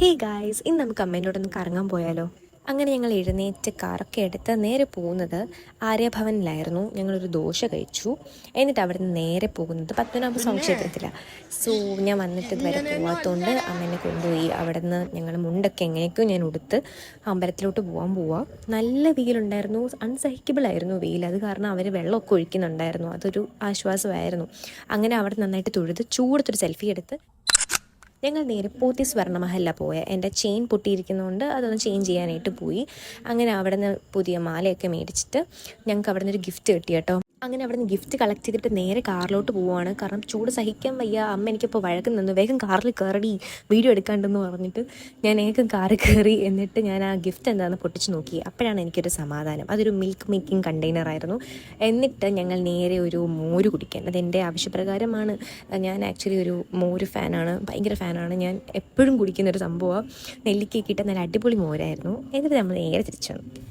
Hey guys, ഇന്ന് നമുക്ക് അമ്മേനോടൊന്ന് കറങ്ങാൻ പോയാലോ? അങ്ങനെ ഞങ്ങൾ എഴുന്നേറ്റ് കാറൊക്കെ എടുത്ത് നേരെ പോകുന്നത് ആര്യഭവനിലായിരുന്നു. ഞങ്ങളൊരു ദോശ കഴിച്ചു. എന്നിട്ട് അവിടെ നിന്ന് നേരെ പോകുന്നത് പത്മനാഭ സ്വാമി ക്ഷേത്രത്തിലാണ്. സോ ഞാൻ വന്നിട്ട് ഇതുവരെ പോവാത്തതുകൊണ്ട് അമ്മേനെ കൊണ്ടുപോയി. അവിടെ നിന്ന് ഞങ്ങൾ മുണ്ടൊക്കെ എങ്ങനെയൊക്കെയോ ഞാൻ ഉടുത്ത് അമ്പലത്തിലോട്ട് പോവാം. നല്ല വെയിലുണ്ടായിരുന്നു, അൺസഹിക്കബിൾ ആയിരുന്നു വെയിൽ. അത് കാരണം അവർ വെള്ളമൊക്കെ ഒഴിക്കുന്നുണ്ടായിരുന്നു, അതൊരു ആശ്വാസമായിരുന്നു. അങ്ങനെ അവിടെ നന്നായിട്ട് തൊഴുത് ചൂടത്തൊരു സെൽഫി എടുത്ത് ഞങ്ങൾ നേരെ പോത്തി സ്വർണ്ണമഹലില പോയത്. എൻ്റെ ചെയിൻ പൊട്ടിയിരിക്കുന്നതുകൊണ്ട് അതൊന്ന് ചേഞ്ച് ചെയ്യാനായിട്ട് പോയി. അങ്ങനെ അവിടെ നിന്ന് പുതിയ മാലയൊക്കെ മേടിച്ചിട്ട് ഞങ്ങൾക്ക് അവിടെ നിന്നൊരു ഗിഫ്റ്റ് കിട്ടി കേട്ടോ. അങ്ങനെ അവിടെ നിന്ന് ഗിഫ്റ്റ് കളക്ട് ചെയ്തിട്ട് നേരെ കാറിലോട്ട് പോവുകയാണ്. കാരണം ചൂട് സഹിക്കാൻ വയ്യ. അമ്മ എനിക്കിപ്പോൾ വഴക്ക് നിന്നു, വേഗം കാറിൽ കയറി വീഡിയോ എടുക്കാണ്ടെന്ന് പറഞ്ഞിട്ട് ഞാൻ വേഗം കാറിൽ കയറി. എന്നിട്ട് ഞാൻ ആ ഗിഫ്റ്റ് എന്താണെന്ന് പൊട്ടിച്ച് നോക്കി. അപ്പോഴാണ് എനിക്കൊരു സമാധാനം. അതൊരു മിൽക്ക് മേക്കിംഗ് കണ്ടെയ്നർ ആയിരുന്നു. എന്നിട്ട് ഞങ്ങൾ നേരെ ഒരു മോര് കുടിക്കാൻ, അതെൻ്റെ ആവശ്യപ്രകാരമാണ്. ഞാൻ ആക്ച്വലി ഒരു മോര് ഫാനാണ്, ഭയങ്കര ഫാനാണ്. ഞാൻ എപ്പോഴും കുടിക്കുന്നൊരു സംഭവമാണ്. നെല്ലിക്കയൊക്കെ ഇട്ട് നല്ല അടിപൊളി മോരായിരുന്നു. എന്നിട്ട് നമ്മൾ നേരെ തിരിച്ചു വന്നു.